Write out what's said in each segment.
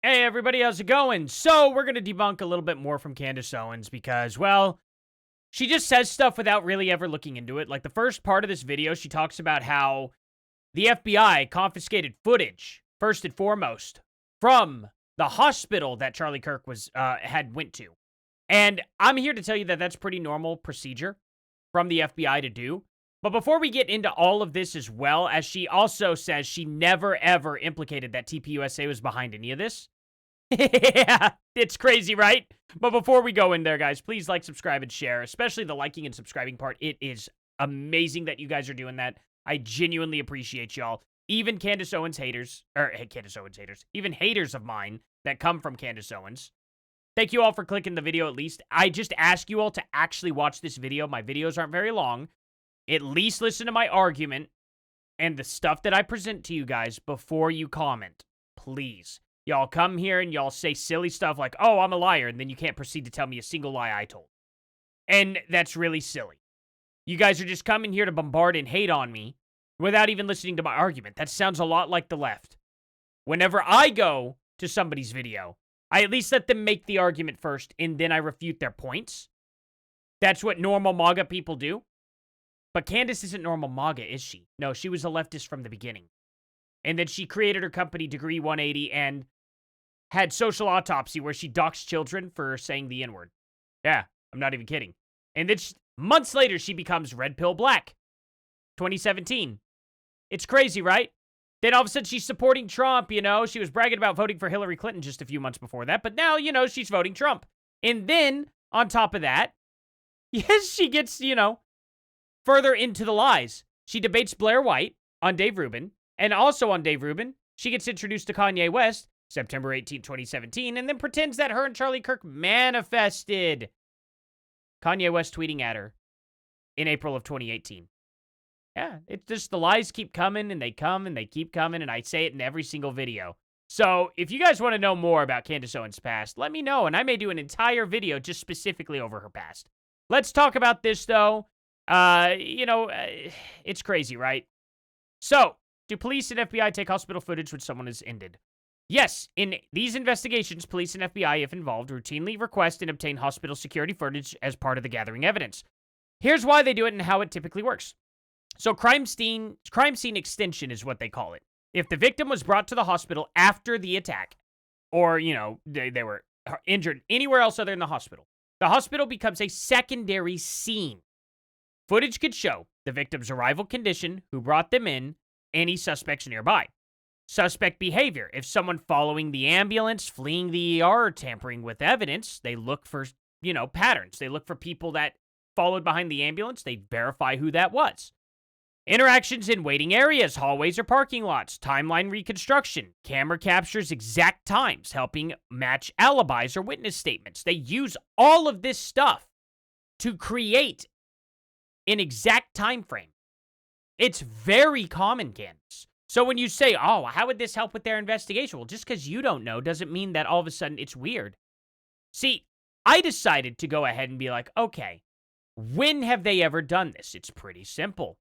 Hey everybody, how's it going? So we're going to debunk a little bit more from Candace Owens because, well, she just says stuff without really ever looking into it. Like the first part of this video, she talks about how the FBI confiscated footage, first and foremost, from the hospital that Charlie Kirk had went to. And I'm here to tell you that that's pretty normal procedure from the FBI to do. But before we get into all of this, as well as she also says she never ever implicated that TPUSA was behind any of this. Yeah, it's crazy, right? But before we go in there, guys, please like, subscribe, and share, especially the liking and subscribing part. It is amazing that you guys are doing that. I genuinely appreciate y'all. Even Candace Owens haters, even haters of mine that come from Candace Owens. Thank you all for clicking the video at least. I just ask you all to actually watch this video. My videos aren't very long. At least listen to my argument and the stuff that I present to you guys before you comment. Please. Y'all come here and y'all say silly stuff like, oh, I'm a liar, and then you can't proceed to tell me a single lie I told. And that's really silly. You guys are just coming here to bombard and hate on me without even listening to my argument. That sounds a lot like the left. Whenever I go to somebody's video, I at least let them make the argument first, and then I refute their points. That's what normal MAGA people do. But Candace isn't normal MAGA, is she? No, she was a leftist from the beginning. And then she created her company, Degree 180, and had Social Autopsy, where she doxed children for saying the N-word. Yeah, I'm not even kidding. And then months later, she becomes Red Pill Black. 2017. It's crazy, right? Then all of a sudden, she's supporting Trump, you know? She was bragging about voting for Hillary Clinton just a few months before that. But now, you know, she's voting Trump. And then, on top of that, yes, she gets, you know, further into the lies. She debates Blair White on Dave Rubin. And also on Dave Rubin, she gets introduced to Kanye West, September 18, 2017, and then pretends that her and Charlie Kirk manifested. Kanye West tweeting at her in April of 2018. Yeah, it's just the lies keep coming, and they come, and they keep coming, and I say it in every single video. So, if you guys want to know more about Candace Owens' past, let me know, and I may do an entire video just specifically over her past. Let's talk about this, though. It's crazy, right? So, do police and FBI take hospital footage when someone is ended? Yes, in these investigations, police and FBI, if involved, routinely request and obtain hospital security footage as part of the gathering evidence. Here's why they do it and how it typically works. So crime scene extension is what they call it. If the victim was brought to the hospital after the attack, or, you know, they were injured anywhere else other than the hospital becomes a secondary scene. Footage could show the victim's arrival condition, who brought them in, any suspects nearby. Suspect behavior. If someone following the ambulance, fleeing the ER, or tampering with evidence, they look for, you know, patterns. They look for people that followed behind the ambulance. They verify who that was. Interactions in waiting areas, hallways, or parking lots. Timeline reconstruction. Camera captures exact times, helping match alibis or witness statements. They use all of this stuff to create an exact time frame. It's very common, Candace. So when you say, oh, how would this help with their investigation? Well, just because you don't know doesn't mean that all of a sudden it's weird. See, I decided to go ahead and be like, okay, when have they ever done this? It's pretty simple.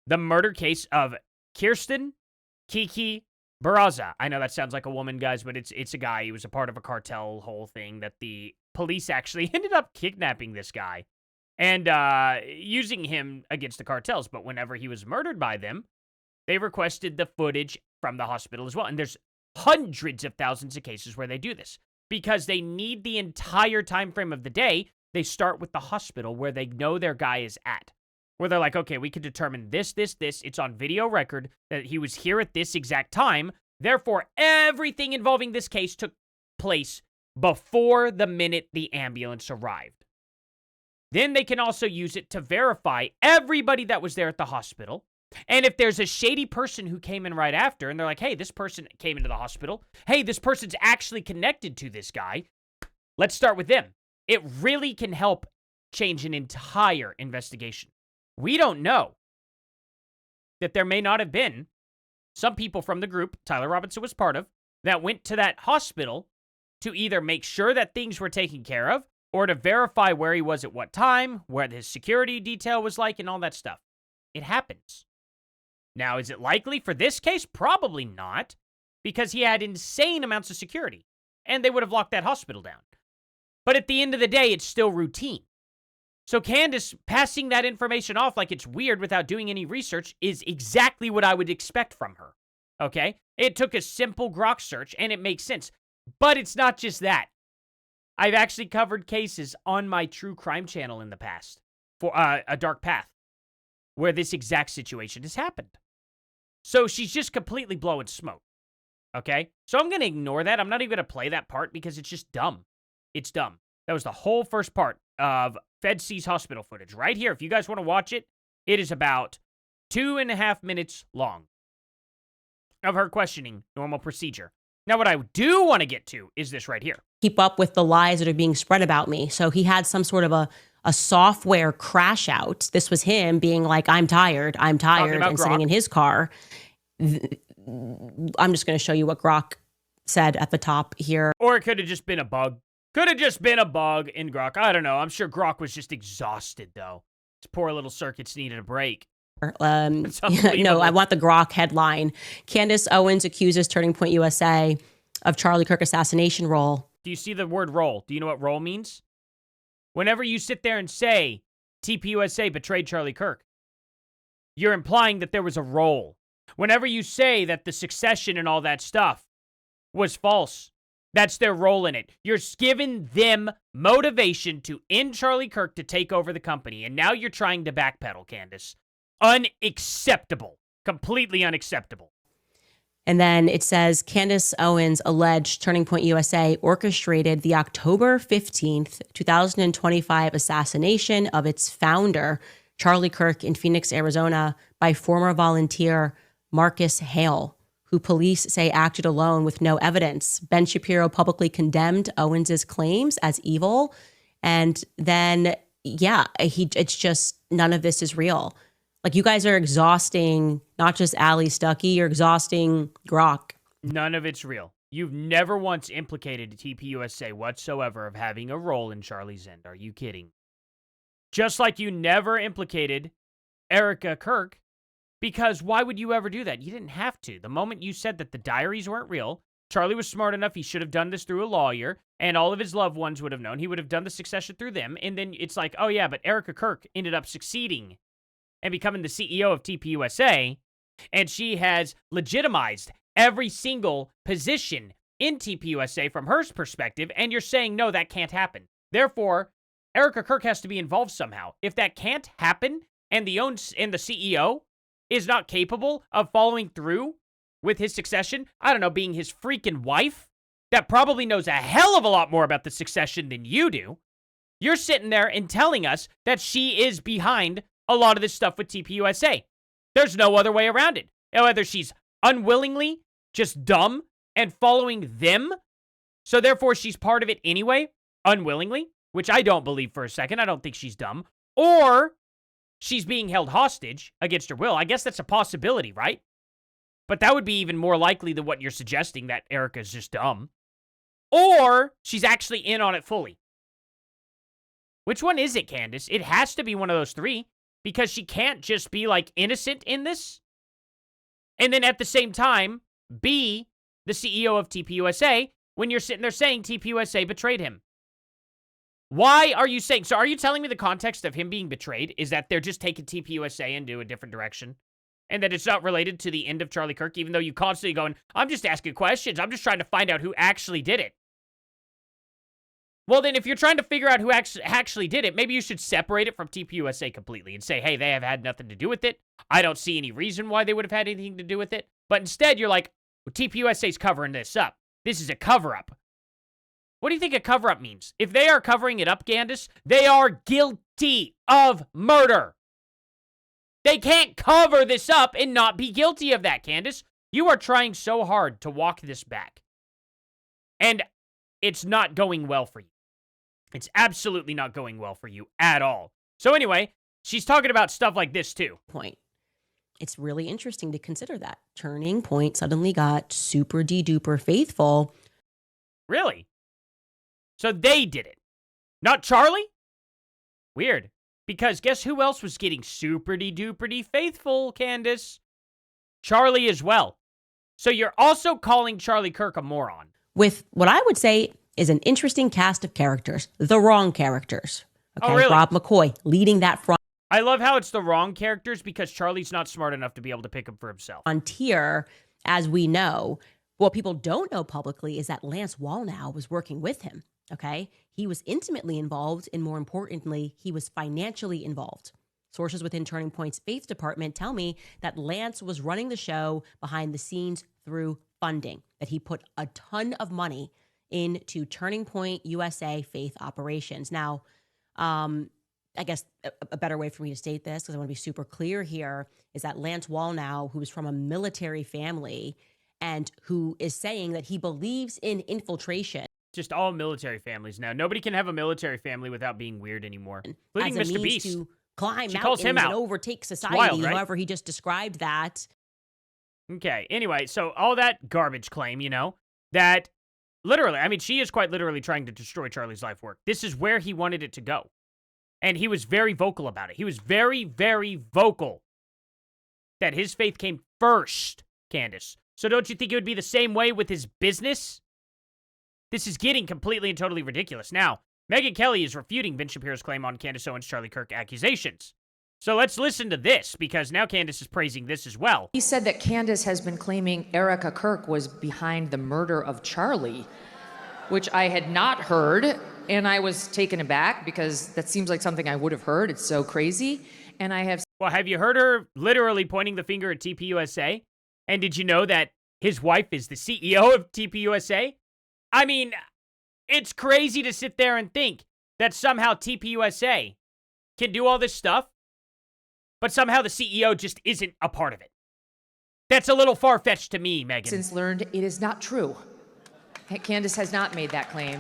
The murder case of Kirsten Kiki Barraza. I know that sounds like a woman, guys, but it's a guy. He was a part of a cartel whole thing that the police actually ended up kidnapping this guy and using him against the cartels. But whenever he was murdered by them, they requested the footage from the hospital as well. And there's hundreds of thousands of cases where they do this because they need the entire time frame of the day. They start with the hospital where they know their guy is at, where they're like, okay, we can determine this. It's on video record that he was here at this exact time. Therefore, everything involving this case took place before the minute the ambulance arrived. Then they can also use it to verify everybody that was there at the hospital. And if there's a shady person who came in right after, and they're like, hey, this person came into the hospital. Hey, this person's actually connected to this guy. Let's start with them. It really can help change an entire investigation. We don't know that there may not have been some people from the group Tyler Robinson was part of that went to that hospital to either make sure that things were taken care of or to verify where he was at what time, where his security detail was like, and all that stuff. It happens. Now, is it likely for this case? Probably not, because he had insane amounts of security. and they would have locked that hospital down. But at the end of the day, it's still routine. So Candace passing that information off like it's weird without doing any research is exactly what I would expect from her, okay? It took a simple Grok search, and it makes sense. But it's not just that. I've actually covered cases on my true crime channel in the past for A Dark Path where this exact situation has happened. So she's just completely blowing smoke, okay? So I'm going to ignore that. I'm not even going to play that part because it's just dumb. It's dumb. That was the whole first part of Fed sees hospital footage right here. If you guys want to watch it, it is about 2.5 minutes long of her questioning normal procedure. Now, what I do want to get to is this right here. Keep up with the lies that are being spread about me. So he had some sort of a software crash out. This was him being like, I'm tired, and Grok. sitting in his car. I'm just going to show you what Grok said at the top here. Or it could have just been a bug. Could have just been a bug in Grok. I don't know. I'm sure Grok was just exhausted, though. His poor little circuits needed a break. No, I want the Grok headline. Candace Owens accuses Turning Point USA of Charlie Kirk assassination role. Do you see the word role? Do you know what role means? Whenever you sit there and say TPUSA betrayed Charlie Kirk, you're implying that there was a role. Whenever you say that the succession and all that stuff was false, that's their role in it. You're giving them motivation to end Charlie Kirk to take over the company, and now you're trying to backpedal, Candace. Unacceptable. Completely unacceptable. And then it says, Candace Owens alleged Turning Point USA orchestrated the October 15th, 2025 assassination of its founder, Charlie Kirk, in Phoenix, Arizona, by former volunteer Marcus Hale, who police say acted alone with no evidence. Ben Shapiro publicly condemned Owens's claims as evil. And then, it's just, none of this is real. Like, you guys are exhausting not just Ali Stuckey, you're exhausting Grok. None of it's real. You've never once implicated TPUSA whatsoever of having a role in Charlie's end. Are you kidding? Just like you never implicated Erica Kirk, because why would you ever do that? You didn't have to. The moment you said that the diaries weren't real, Charlie was smart enough, he should have done this through a lawyer, and all of his loved ones would have known. He would have done the succession through them, and then it's like, oh yeah, but Erica Kirk ended up succeeding and becoming the CEO of TPUSA, and she has legitimized every single position in TPUSA from her perspective, and you're saying, no, that can't happen. Therefore, Erica Kirk has to be involved somehow. If that can't happen, and the CEO is not capable of following through with his succession, I don't know, being his freaking wife, that probably knows a hell of a lot more about the succession than you do, you're sitting there and telling us that she is behind a lot of this stuff with TPUSA. There's no other way around it. Whether she's unwillingly just dumb and following them, so therefore she's part of it anyway, unwillingly, which I don't believe for a second. I don't think she's dumb. Or she's being held hostage against her will. I guess that's a possibility, right? But that would be even more likely than what you're suggesting, that Erica's just dumb. Or she's actually in on it fully. Which one is it, Candace? It has to be one of those three. Because she can't just be, like, innocent in this, and then at the same time be the CEO of TPUSA when you're sitting there saying TPUSA betrayed him. Why are you saying... So are you telling me the context of him being betrayed is that they're just taking TPUSA into a different direction? And that it's not related to the end of Charlie Kirk, even though you constantly going, I'm just asking questions. I'm just trying to find out who actually did it. Well, then, if you're trying to figure out who actually did it, maybe you should separate it from TPUSA completely and say, hey, they have had nothing to do with it. I don't see any reason why they would have had anything to do with it. But instead, you're like, well, TPUSA's covering this up. This is a cover-up. What do you think a cover-up means? If they are covering it up, Candace, they are guilty of murder. They can't cover this up and not be guilty of that, Candace. You are trying so hard to walk this back. And it's not going well for you. It's absolutely not going well for you at all. So anyway, she's talking about stuff like this too. Point. It's really interesting to consider that. Turning Point suddenly got super de-duper faithful. Really? So they did it. Not Charlie? Weird. Because guess who else was getting super de-duper faithful, Candace? Charlie as well. So you're also calling Charlie Kirk a moron. with what I would say is an interesting cast of characters, the wrong characters. Okay, Oh, really? Rob McCoy leading that I love how it's the wrong characters because Charlie's not smart enough to be able to pick them for himself. frontier, as we know. What people don't know publicly is that Lance Wallnau was working with him. Okay, he was intimately involved, and more importantly, he was financially involved. Sources within Turning Point's faith department tell me that Lance was running the show behind the scenes through funding, that he put a ton of money into Turning Point USA faith operations. Now, I guess a better way for me to state this, because I want to be super clear here, is that Lance Wallnau, who is from a military family and who is saying that he believes in infiltration. Just all military families now. Nobody can have a military family without being weird anymore, including as a Mr. means Beast. to climb She calls him mountains out. and overtake society, wild, right? however he just described that. Okay, anyway, so all that garbage claim, that literally, I mean, she is quite literally trying to destroy Charlie's life work. This is where he wanted it to go. And he was very vocal about it. He was very, very vocal that his faith came first, Candace. So don't you think it would be the same way with his business? This is getting completely and totally ridiculous. Now, Megyn Kelly is refuting Ben Shapiro's claim on Candace Owens' Charlie Kirk accusations. So let's listen to this, because now Candace is praising this as well. He said that Candace has been claiming Erica Kirk was behind the murder of Charlie, which I had not heard, and I was taken aback because that seems like something I would have heard. It's so crazy. And I have... Well, have you heard her literally pointing the finger at TPUSA? And did you know that his wife is the CEO of TPUSA? I mean, it's crazy to sit there and think that somehow TPUSA can do all this stuff, but somehow the CEO just isn't a part of it. That's a little far-fetched to me, Megyn. Since learned it is not true. Candace has not made that claim.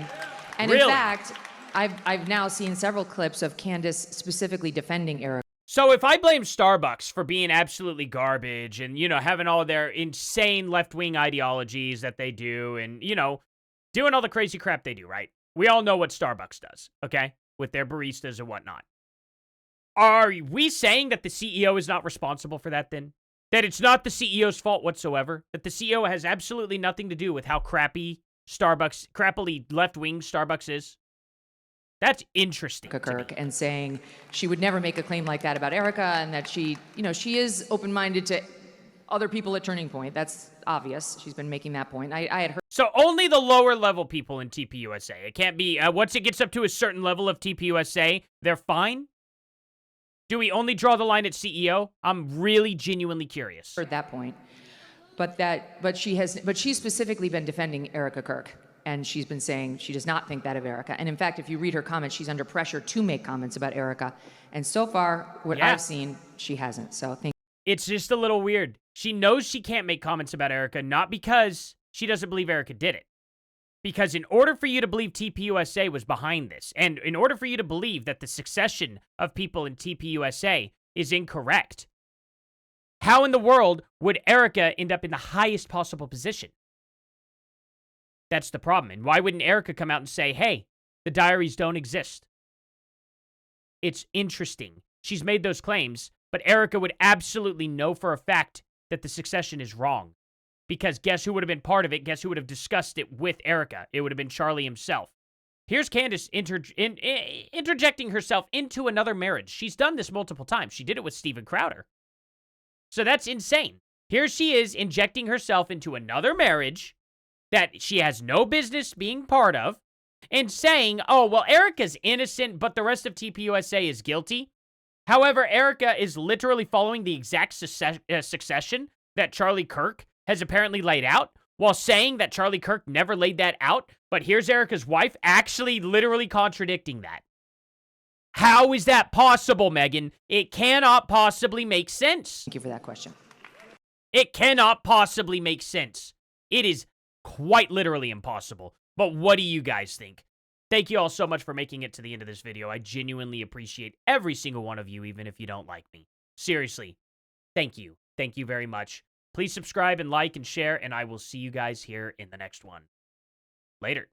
And Really? in fact, I've now seen several clips of Candace specifically defending Erica. So if I blame Starbucks for being absolutely garbage and, having all their insane left-wing ideologies that they do and, doing all the crazy crap they do, right? We all know what Starbucks does, okay? With their baristas and whatnot. Are we saying that the CEO is not responsible for that then? That it's not the CEO's fault whatsoever? That the CEO has absolutely nothing to do with how crappily left-wing Starbucks is? That's interesting to me. Kirk and saying she would never make a claim like that about Erica, and that she is open-minded to other people at Turning Point. That's obvious. She's been making that point. I had heard. So only the lower level people in TPUSA. It can't be, once it gets up to a certain level of TPUSA, they're fine? Do we only draw the line at CEO? I'm really genuinely curious. Heard that point, but she's specifically been defending Erica Kirk, and she's been saying she does not think that of Erica. And in fact, if you read her comments, she's under pressure to make comments about Erica. And so far, what I've seen, she hasn't. So it's just a little weird. She knows she can't make comments about Erica, not because she doesn't believe Erica did it. Because in order for you to believe TPUSA was behind this, and in order for you to believe that the succession of people in TPUSA is incorrect, how in the world would Erica end up in the highest possible position? That's the problem. And why wouldn't Erica come out and say, hey, the diaries don't exist? It's interesting. She's made those claims, but Erica would absolutely know for a fact that the succession is wrong. Because guess who would have been part of it? Guess who would have discussed it with Erica? It would have been Charlie himself. Here's Candace interjecting herself into another marriage. She's done this multiple times. She did it with Steven Crowder. So that's insane. Here she is injecting herself into another marriage that she has no business being part of and saying, oh, well, Erica's innocent, but the rest of TPUSA is guilty. However, Erica is literally following the exact succession that Charlie Kirk has apparently laid out, while saying that Charlie Kirk never laid that out, but here's Erica's wife actually literally contradicting that. How is that possible, Megyn? It cannot possibly make sense. Thank you for that question. It cannot possibly make sense. It is quite literally impossible. But what do you guys think? Thank you all so much for making it to the end of this video. I genuinely appreciate every single one of you, even if you don't like me. Seriously, thank you. Thank you very much. Please subscribe and like and share, and I will see you guys here in the next one. Later.